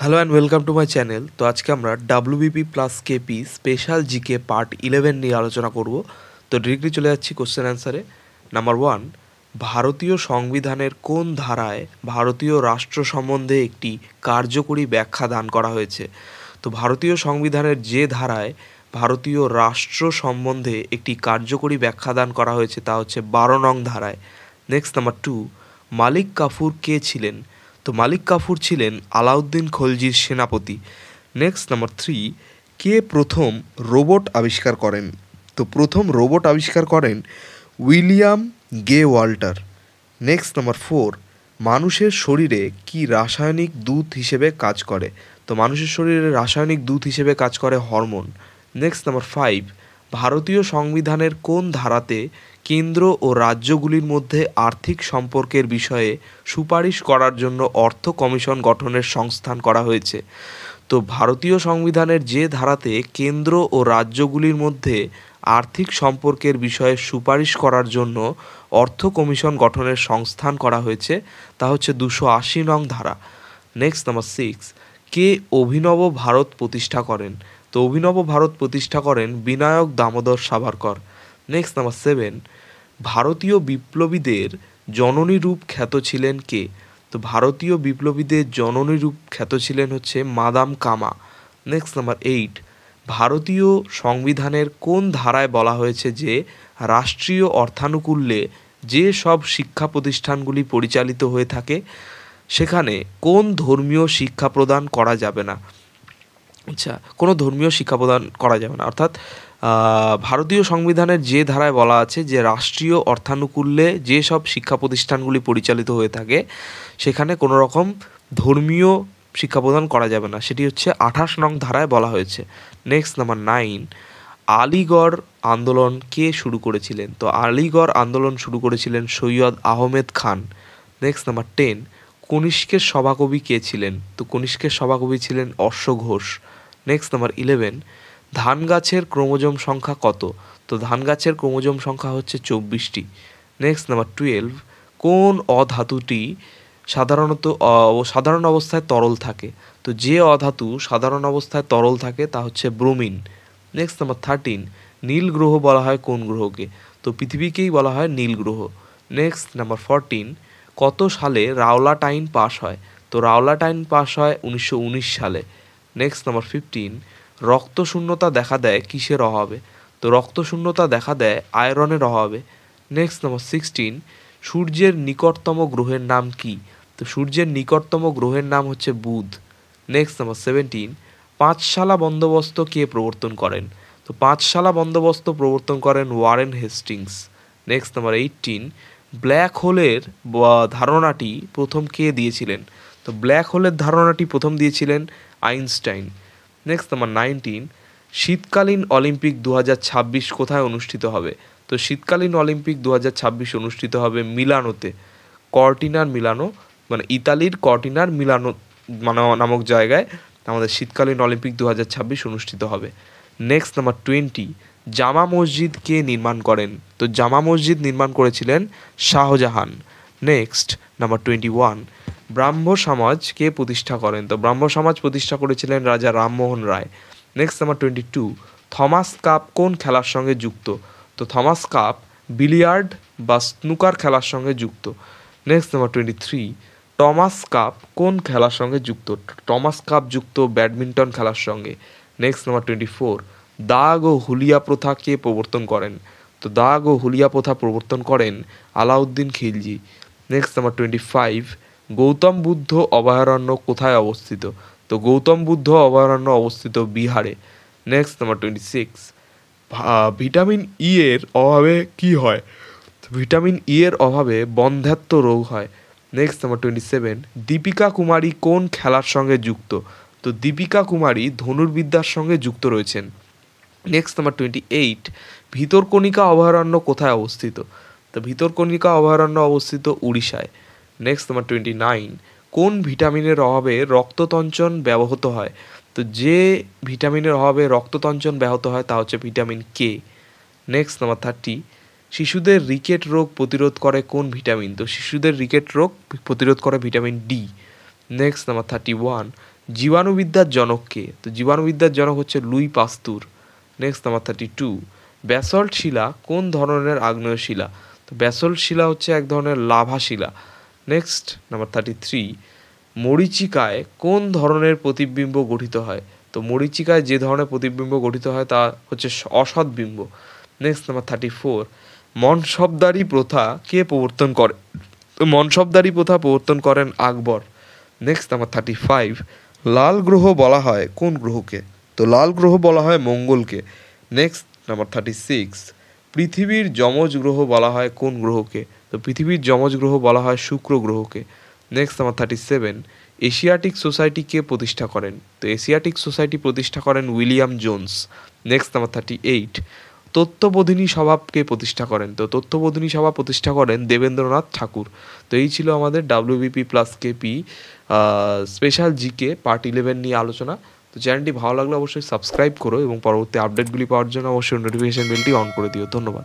Hello and welcome to my channel. তো আজকে আমরা WBP plus KP special GK part 11 নিয়ে আলোচনা করব। তো ডিরেক্টলি চলে যাচ্ছি কোশ্চেন অ্যান্সারে। নাম্বার 1, ভারতীয় সংবিধানের কোন ধারায় ভারতীয় রাষ্ট্র সম্বন্ধে একটি কার্যকরী ব্যাখ্যা দান করা হয়েছে? তো ভারতীয় সংবিধানের যে ধারায় ভারতীয় রাষ্ট্র সম্বন্ধে একটি কার্যকরী ব্যাখ্যা দান করা হয়েছে তা হচ্ছে 12 নং ধারায়। নেক্সট নাম্বার 2, মালিক কাফুর কে ছিলেন? তো মালিক কাফুর ছিলেন আলাউদ্দিন খলজির সেনাপতি। নেক্সট নাম্বার 3, কে প্রথম রোবট আবিষ্কার করেন? তো প্রথম রোবট আবিষ্কার করেন উইলিয়াম গে ওয়াল্টার। নেক্সট নাম্বার 4, মানুষের শরীরে কি রাসায়নিক দূত হিসেবে কাজ করে? তো মানুষের শরীরে রাসায়নিক দূত হিসেবে কাজ করে হরমোন। নেক্সট নাম্বার 5, ভারতীয় সংবিধানের কোন ধারাতে কেন্দ্র ও রাজ্যগুলির মধ্যে আর্থিক সম্পর্কের বিষয়ে সুপারিশ করার জন্য অর্থ কমিশন গঠনের সংস্থান করা হয়েছে? তো ভারতীয় সংবিধানের যে ধারাতে কেন্দ্র ও রাজ্যগুলির মধ্যে আর্থিক সম্পর্কের বিষয়ে সুপারিশ করার জন্য অর্থ কমিশন গঠনের সংস্থান করা হয়েছে তা হচ্ছে 280 নং ধারা। নেক্সট নাম্বার 6, কে অভিনব ভারত প্রতিষ্ঠা করেন? তো অভিনব ভারত প্রতিষ্ঠা করেন বিনায়ক দামোদর সাভারকর। নেক্সট নাম্বার 7, ভারতীয় বিপ্লবীদের জননী রূপ খ্যাত ছিলেন কে? তো ভারতীয় বিপ্লবীদের জননী রূপ খ্যাত ছিলেন হচ্ছে মাদাম কামা। নেক্সট নাম্বার 8, ভারতীয় সংবিধানের কোন ধারায় বলা হয়েছে যে রাষ্ট্রীয় অর্থানুকূল্যে যে সব শিক্ষা প্রতিষ্ঠানগুলি পরিচালিত হয়ে থাকে সেখানে কোন ধর্মীয় শিক্ষা প্রদান করা যাবে না? আচ্ছা, কোনো ধর্মীয় শিক্ষা প্রদান করা যাবে না, অর্থাৎ ভারতীয় সংবিধানের যে ধারায় বলা আছে যে রাষ্ট্রীয় অর্থানুকূল্যে যে সব শিক্ষা প্রতিষ্ঠানগুলি পরিচালিত হয়ে থাকে সেখানে কোনো রকম ধর্মীয় শিক্ষা প্রদান করা যাবে না, সেটি হচ্ছে 28 নং ধারায় বলা হয়েছে। নেক্সট নাম্বার 9, আলিগড় আন্দোলন কে শুরু করেছিলেন? তো আলিগড় আন্দোলন শুরু করেছিলেন সৈয়দ আহমেদ খান। নেক্সট নাম্বার 10, কনিষ্কের সভাকবি কে ছিলেন? তো কনিষ্কের সভাকবি ছিলেন অশ্ব ঘোষ। নেক্সট নাম্বার 11, ধান গাছের ক্রোমোজোম সংখ্যা কত? তো ধান গাছের ক্রোমোজোম সংখ্যা হচ্ছে 24টি। নেক্সট নাম্বার 12, কোন অধাতুটি সাধারণ অবস্থায় তরল থাকে? তো যে অধাতু সাধারণ অবস্থায় তরল থাকে তা হচ্ছে ব্রোমিন। নেক্সট নাম্বার 13, নীল গ্রহ বলা হয় কোন গ্রহকে? তো পৃথিবীকেই বলা হয় নীল গ্রহ। নেক্সট নাম্বার 14, কত সালে রাওলাট আইন পাস হয়? তো রাওলাট আইন পাস হয় 1919 সালে। নেক্সট নাম্বার 15, রক্তশূন্যতা দেখা দেয় কিসের অভাবে? তো রক্তশূন্যতা দেখা দেয় আয়রনের অভাবে। নেক্সট নাম্বার 16, সূর্যের নিকটতম গ্রহের নাম কি? তো সূর্যের নিকটতম গ্রহের নাম হচ্ছে বুধ। নেক্সট নাম্বার 17, পাঁচশালা বন্দোবস্ত কে প্রবর্তন করেন? তো পাঁচশালা বন্দোবস্ত প্রবর্তন করেন Warren Hastings. Next number 18, black হোলের ধারণাটি প্রথম কে দিয়েছিলেন? তো ব্ল্যাক হোলের ধারণাটি প্রথম দিয়েছিলেন আইনস্টাইন। নেক্সট নাম্বার 19, শীতকালীন অলিম্পিক 2026 কোথায় অনুষ্ঠিত হবে? তো শীতকালীন অলিম্পিক 2026 অনুষ্ঠিত হবে মিলানোতে, কর্টিনার মিলানো, মানে ইতালির কর্টিনার মিলানো নামক জায়গায় আমাদের শীতকালীন অলিম্পিক 2026 অনুষ্ঠিত হবে। নেক্সট নাম্বার 20, জামা মসজিদ কে নির্মাণ করেন? তো জামা মসজিদ নির্মাণ করেছিলেন শাহজাহান। নেক্সট নাম্বার 21, ব্রাহ্ম সমাজ কে প্রতিষ্ঠা করেন? তো ব্রাহ্ম সমাজ প্রতিষ্ঠা করেছিলেন রাজা Rammohan Roy. Next number 22, Thomas cup কোন খেলার সঙ্গে যুক্ত? তো থমাস কাপ বিলিয়ার্ড বা স্নুকার খেলার সঙ্গে যুক্ত। নেক্সট নাম্বার 23, টমাস কাপ কোন খেলার সঙ্গে যুক্ত? টমাস কাপ যুক্ত ব্যাডমিন্টন খেলার সঙ্গে। নেক্সট নাম্বার 24, দাগ ও হুলিয়া প্রথা কে প্রবর্তন করেন? তো দাগ ও হুলিয়া প্রথা প্রবর্তন করেন আলাউদ্দিন খিলজি। নেক্সট নাম্বার 25, গৌতম বুদ্ধ অভয়ারণ্য কোথায় অবস্থিত? তো গৌতম বুদ্ধ অভয়ারণ্য অবস্থিত বিহারে। নেক্সট নাম্বার 26, ভিটামিন ই এর অভাবে কি হয়? তো ভিটামিন ই এর অভাবে বন্ধ্যাত্ব রোগ হয়। নেক্সট নাম্বার 27, দীপিকা কুমারী কোন খেলার সঙ্গে যুক্ত? তো দীপিকা কুমারী ধনুর্বিদ্যার সঙ্গে যুক্ত রয়েছেন। নেক্সট নাম্বার 28, ভিতরকণিকা অভয়ারণ্য কোথায় অবস্থিত? তো ভিতরকণিকা অভয়ারণ্য অবস্থিত উড়িষ্যায়। নেক্সট নাম্বার 29, কোন ভিটামিনের অভাবে রক্ততঞ্চন ব্যাহত হয়? তো যে ভিটামিনের অভাবে রক্ততঞ্চন ব্যাহত হয় তা হচ্ছে ভিটামিন কে। নেক্সট নাম্বার 30, শিশুদের রিকেট রোগ প্রতিরোধ করে কোন ভিটামিন? তো শিশুদের রিকেট রোগ প্রতিরোধ করে ভিটামিন ডি। নেক্সট নাম্বার 31, জীবাণুবিদ্যার জনক কে? তো জীবাণুবিদ্যার জনক হচ্ছে Louis Pasteur. Next number 32, basalt শিলা কোন ধরনের আগ্নেয় শিলা? তো ব্যাসল্ট শিলা হচ্ছে এক ধরনের লাভা শিলা। নেক্সট নাম্বার 33, মরীচিকায় কোন ধরনের প্রতিবিম্ব গঠিত হয়? তো মরীচিকায় যে ধরনের প্রতিবিম্ব গঠিত হয় তা হচ্ছে অসৎ বিম্ব। নেক্সট নাম্বার 34, মনসবদারি প্রথা কে প্রবর্তন করে? তো মনসবদারি প্রথা প্রবর্তন করেন আকবর। নেক্সট নাম্বার 35, লাল গ্রহ বলা হয় কোন গ্রহকে? তো লাল গ্রহ বলা হয় মঙ্গলকে। নেক্সট নাম্বার 36, পৃথিবীর যমজ গ্রহ বলা হয় কোন গ্রহকে? তো পৃথিবীর যমজ গ্রহ বলা হয় শুক্র গ্রহকে। নেক্সট নাম্বার 37, এশিয়াটিক সোসাইটি কে প্রতিষ্ঠা করেন? তো এশিয়াটিক সোসাইটি প্রতিষ্ঠা করেন William Jones. Next number 38, Tattwabodhini সভা কে প্রতিষ্ঠা করেন? তো তত্ত্ববোধিনী সভা প্রতিষ্ঠা করেন দেবেন্দ্রনাথ ঠাকুর। তো এই ছিল আমাদের WBP plus KP special GK part 11 নিয়ে আলোচনা। তো চ্যানেলটি ভালো লাগলে অবশ্যই সাবস্ক্রাইব করো এবং পরবর্তী আপডেটগুলি পাওয়ার জন্য অবশ্যই নোটিফিকেশন বেলটি অন করে দিও। ধন্যবাদ।